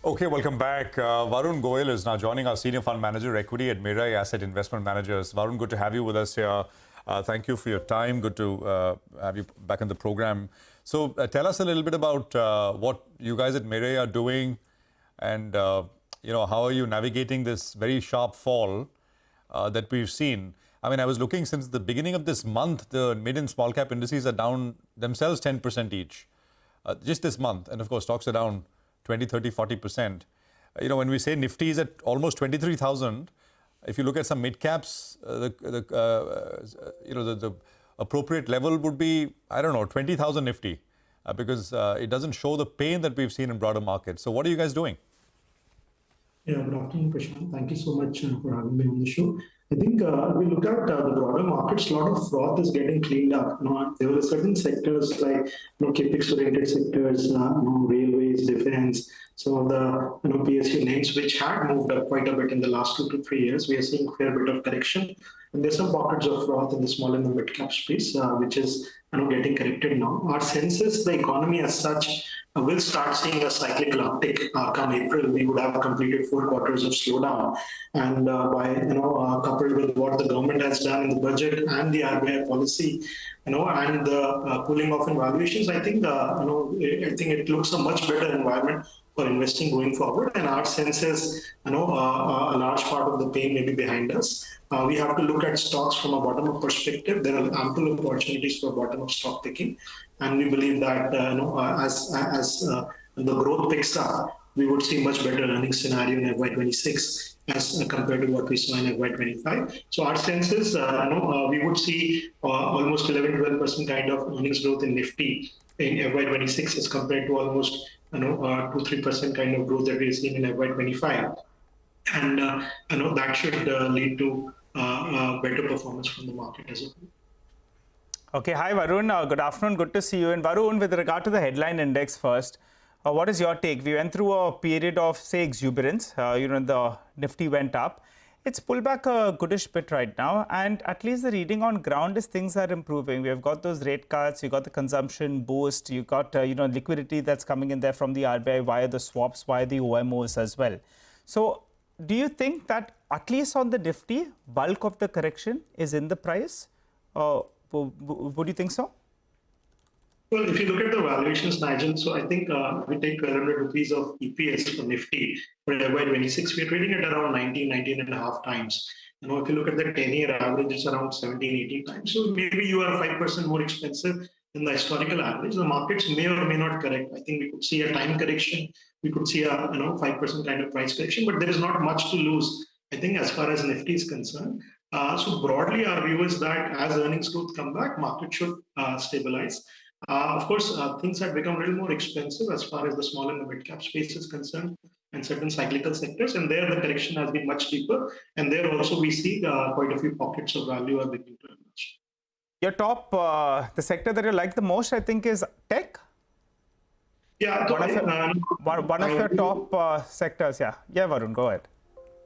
Okay, welcome back. Varun Goel is now joining us, Senior Fund Manager, Equity at Mirae Asset Investment Managers. Varun, good to have you with us here. Thank you for your time. Good to have you back in the program. So tell us a little bit about what you guys at Mirae are doing and, how are you navigating this very sharp fall that we've seen. I mean, I was looking since the beginning of this month, the mid and small cap indices are down themselves 10% each, just this month. And of course, stocks are down 20, 30, 40%. When we say Nifty is at almost 23,000, if you look at some mid caps, the appropriate level would be, 20,000 Nifty, because it doesn't show the pain that we've seen in broader markets. So what are you guys doing? Yeah, good afternoon, Prashant. Thank you so much for having me on the show. I think if we look at the broader markets, a lot of froth is getting cleaned up. There were certain sectors like capex-oriented sectors, railways, defense, some of the PSU names which had moved up quite a bit in the last 2 to 3 years. We are seeing a fair bit of correction, and there's some pockets of froth in the small and the mid cap space, which is getting corrected now. Our sense is the economy as such will start seeing a cyclical uptick come April. We would have completed 4 quarters of slowdown, and by coupled with what the government has done in the budget and the RBI policy, and the cooling off in valuations, I think it looks a much better environment for investing going forward. And our sense is, a large part of the pain may be behind us. We have to look at stocks from a bottom-up perspective. There are ample opportunities for bottom-up stock picking, and we believe that as the growth picks up, we would see much better earnings scenario in FY26 as compared to what we saw in FY25. So our sense is, we would see almost 11-12% kind of earnings growth in Nifty in FY26 as compared to almost 2-3% kind of growth that we've seen in FY25, and that should lead to better performance from the market as a whole. Okay, hi Varun. Good afternoon. Good to see you. And Varun, with regard to the headline index first, what is your take? We went through a period of, say, exuberance. The Nifty went up. It's pulled back a goodish bit right now, and at least the reading on ground is things are improving. We have got those rate cuts, you got the consumption boost, you got liquidity that's coming in there from the RBI via the swaps, via the OMOs as well. So do you think that at least on the Nifty, bulk of the correction is in the price? Would you think so? Well, if you look at the valuations, Nigel, so I think we take 1,200 rupees of EPS for Nifty for FY26. We're trading at around 19 and a half times. If you look at the 10-year average, it's around 17, 18 times. So maybe you are 5% more expensive than the historical average. The markets may or may not correct. I think we could see a time correction. We could see a 5% kind of price correction, but there is not much to lose, I think, as far as Nifty is concerned. So broadly, our view is that as earnings growth come back, market should stabilize. Of course, things have become a little more expensive as far as the small and the mid-cap space is concerned, and certain cyclical sectors, and there the correction has been much deeper. And there also we see quite a few pockets of value are beginning to emerge. Your top, the sector that you like the most, I think, is tech? Yeah. So one of your top sectors, yeah. Yeah, Varun, go ahead.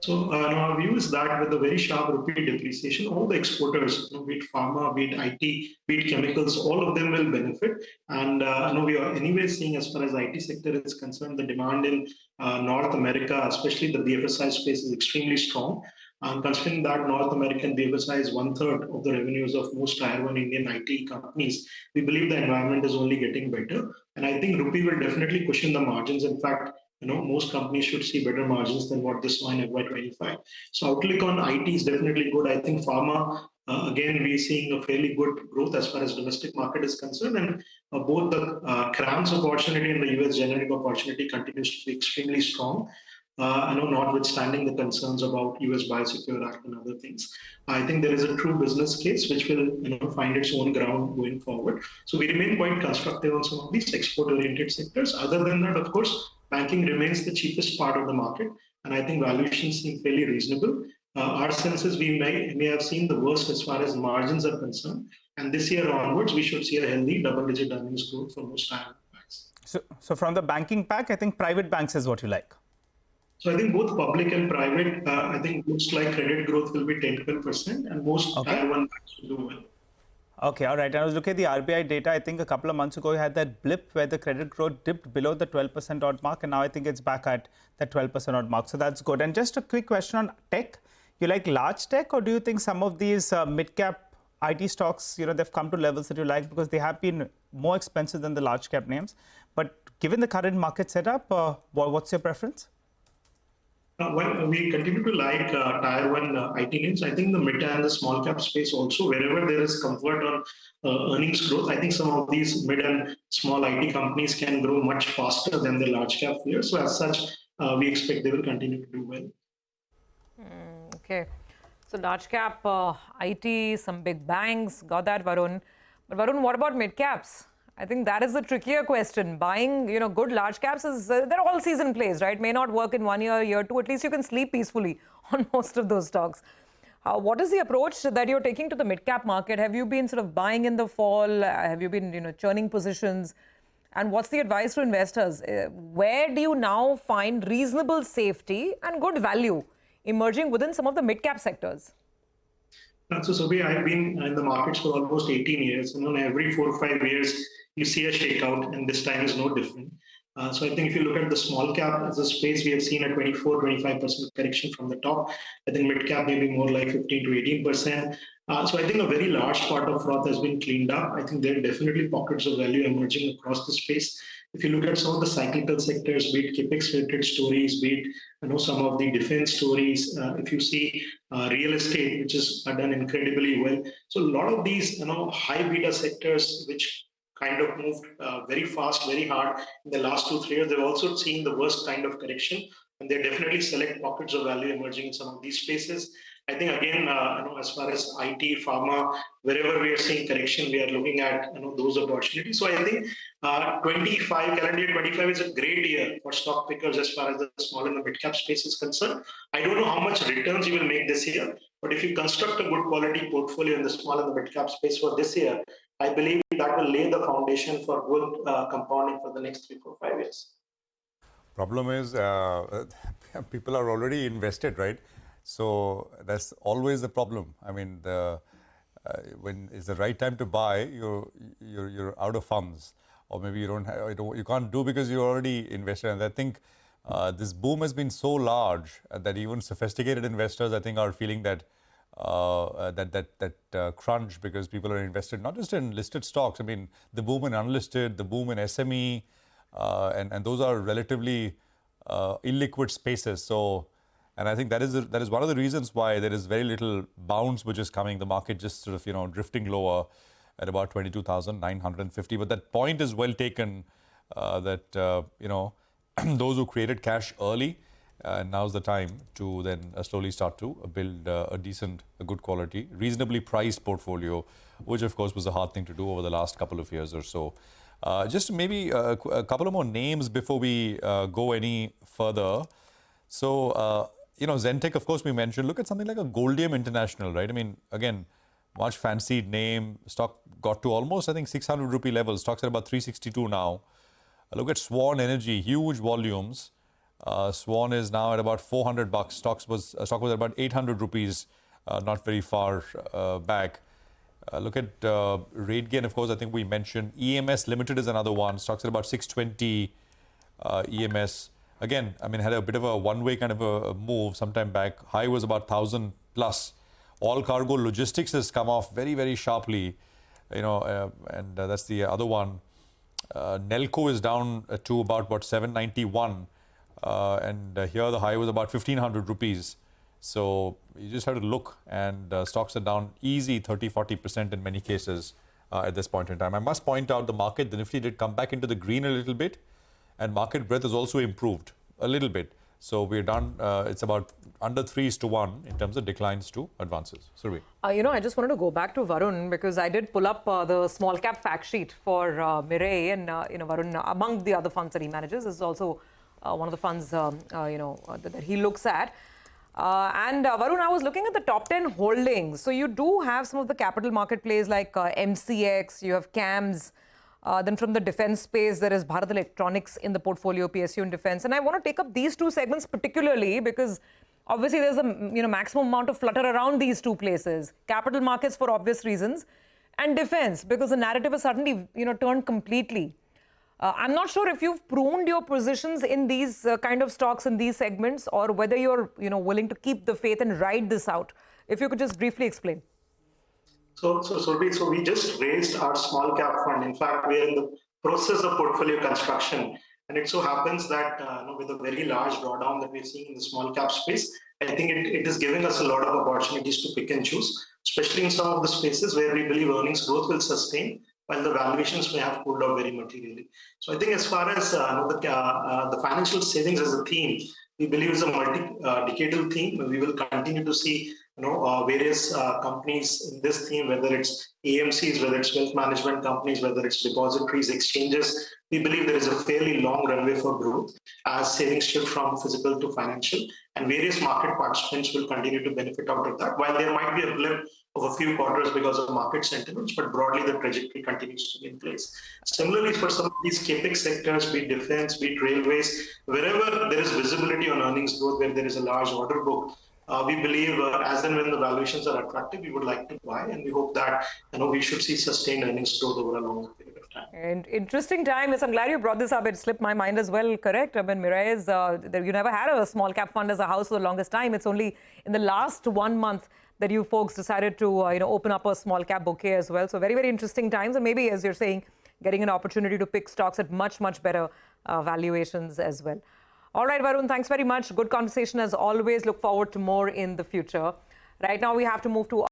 So our view is that with the very sharp rupee depreciation, all the exporters, be it pharma, be it IT, be it chemicals, all of them will benefit. And we are anyway seeing, as far as IT sector is concerned, the demand in North America, especially the BFSI space, is extremely strong. Considering that North American BFSI is 1/3 of the revenues of most Tier 1 Indian IT companies, we believe the environment is only getting better. And I think rupee will definitely cushion the margins. In fact, most companies should see better margins than what they saw in FY25. So outlook on IT is definitely good. I think pharma, again, we're seeing a fairly good growth as far as domestic market is concerned. And both the CRAMS opportunity and the US generic opportunity continues to be extremely strong. Notwithstanding the concerns about US Biosecure Act and other things. I think there is a true business case which will find its own ground going forward. So we remain quite constructive on some of these export-oriented sectors. Other than that, of course, banking remains the cheapest part of the market, and I think valuations seem fairly reasonable. Our sense is we may have seen the worst as far as margins are concerned, and this year onwards, we should see a healthy double-digit earnings growth for most banks. So from the banking pack, I think private banks is what you like. So I think both public and private, I think looks like credit growth will be 10-12%, and most Tier 1 banks will do well. Okay, all right. I was looking at the RBI data. I think a couple of months ago, you had that blip where the credit growth dipped below the 12% odd mark, and now I think it's back at that 12% odd mark. So that's good. And just a quick question on tech. You like large tech, or do you think some of these mid-cap IT stocks, they've come to levels that you like because they have been more expensive than the large cap names? But given the current market setup, what's your preference? Well, we continue to like tier one IT names. I think the mid and the small cap space also, wherever there is comfort on earnings growth, I think some of these mid and small IT companies can grow much faster than the large cap players. So as such, we expect they will continue to do well. Okay. So large cap IT, some big banks, got that, Varun. But Varun, what about mid caps? I think that is the trickier question. Buying, good large caps is, they're all season plays, right? May not work in 1 year, year two. At least you can sleep peacefully on most of those stocks. What is the approach that you're taking to the mid-cap market? Have you been sort of buying in the fall? Have you been, churning positions? And what's the advice to investors? Where do you now find reasonable safety and good value emerging within some of the mid-cap sectors? So, Surabhi, I've been in the markets for almost 18 years. And every 4 or 5 years, you see a shakeout, and this time is no different. So I think if you look at the small cap as a space, we have seen a 24-25% correction from the top. I think mid cap may be more like 15 to 18%. So I think a very large part of Froth has been cleaned up. I think there are definitely pockets of value emerging across the space. If you look at some of the cyclical sectors, be it capex-related stories, be it some of the defense stories, if you see real estate, which has done incredibly well. So a lot of these high beta sectors, which kind of moved very fast, very hard in the last 2-3 years, they've also seen the worst kind of correction, and they definitely select pockets of value emerging in some of these spaces. I think again, as far as IT, pharma, wherever we are seeing correction, we are looking at those opportunities. So I think calendar year 25 is a great year for stock pickers as far as the small and the mid cap space is concerned. I don't know how much returns you will make this year, but if you construct a good quality portfolio in the small and the mid cap space for this year, I believe that will lay the foundation for good compounding for the next 3, 4, 5 years. Problem is, people are already invested, right? So that's always the problem. I mean, when it's the right time to buy, you're out of funds, or maybe you can't do because you're already invested. And I think this boom has been so large that even sophisticated investors, I think, are feeling that crunch, because people are invested not just in listed stocks. I mean, the boom in unlisted, the boom in SME, and those are relatively illiquid spaces. So. And I think that is one of the reasons why there is very little bounce which is coming. The market just sort of, drifting lower at about 22,950. But that point is well taken, that, those who created cash early, now's the time to then slowly start to build a good quality, reasonably priced portfolio, which of course was a hard thing to do over the last couple of years or so. Just maybe a couple of more names before we go any further. So, Zentech, of course, we mentioned. Look at something like a Goldium International, right? I mean, again, much fancied name. Stock got to almost, I think, 600 rupee levels. Stock's at about 362 now. Look at Swan Energy, huge volumes. Swan is now at about 400 bucks. Stock was at about 800 rupees, not very far back. Look at RateGain, of course, I think we mentioned. EMS Limited is another one. Stock's at about 620 EMS. Again, I mean, had a bit of a one-way kind of a move sometime back. High was about 1,000 plus. All cargo logistics has come off very, very sharply, and that's the other one. Nelco is down to about 791, and here the high was about 1,500 rupees. So you just have to look, and stocks are down easy 30-40% in many cases at this point in time. I must point out the market, the Nifty did come back into the green a little bit. And market breadth has also improved a little bit. So we're done, it's about under 3:1 in terms of declines to advances. Surabhi. I just wanted to go back to Varun, because I did pull up the small cap fact sheet for Mirae, and Varun, among the other funds that he manages, is also one of the funds that he looks at. And Varun, I was looking at the top 10 holdings. So you do have some of the capital market plays like MCX, you have CAMS. Then from the defense space, there is Bharat Electronics in the portfolio, PSU in defense. And I want to take up these two segments particularly because obviously there's a maximum amount of flutter around these two places. Capital markets for obvious reasons. and defense, because the narrative has suddenly, turned completely. I'm not sure if you've pruned your positions in these kind of stocks in these segments, or whether you're, willing to keep the faith and ride this out. If you could just briefly explain. So we just raised our small cap fund. In fact, we are in the process of portfolio construction. And it so happens that with a very large drawdown that we're seeing in the small cap space, I think it is giving us a lot of opportunities to pick and choose, especially in some of the spaces where we believe earnings growth will sustain, while the valuations may have pulled out very materially. So I think as far as the financial savings as a theme, we believe is a multi-decadal theme. We will continue to see various companies in this theme, whether it's AMCs, whether it's wealth management companies, whether it's depositories, exchanges. We believe there is a fairly long runway for growth as savings shift from physical to financial, and various market participants will continue to benefit out of that. While there might be a blip of a few quarters because of market sentiments, but broadly the trajectory continues to be in place. Similarly, for some of these capex sectors, be it defense, be it railways, wherever there is visibility on earnings growth, where there is a large order book, we believe as and when the valuations are attractive, we would like to buy, and we hope that we should see sustained earnings growth over a longer period of time. And interesting time. Yes, I'm glad you brought this up. It slipped my mind as well. Correct. I mean, Mirae is you never had a small cap fund as a house for the longest time. It's only in the last 1 month that you folks decided to open up a small cap bouquet as well. So very, very interesting times, and maybe, as you're saying, getting an opportunity to pick stocks at much, much better valuations as well. All right, Varun, thanks very much. Good conversation as always. Look forward to more in the future. Right now, we have to move to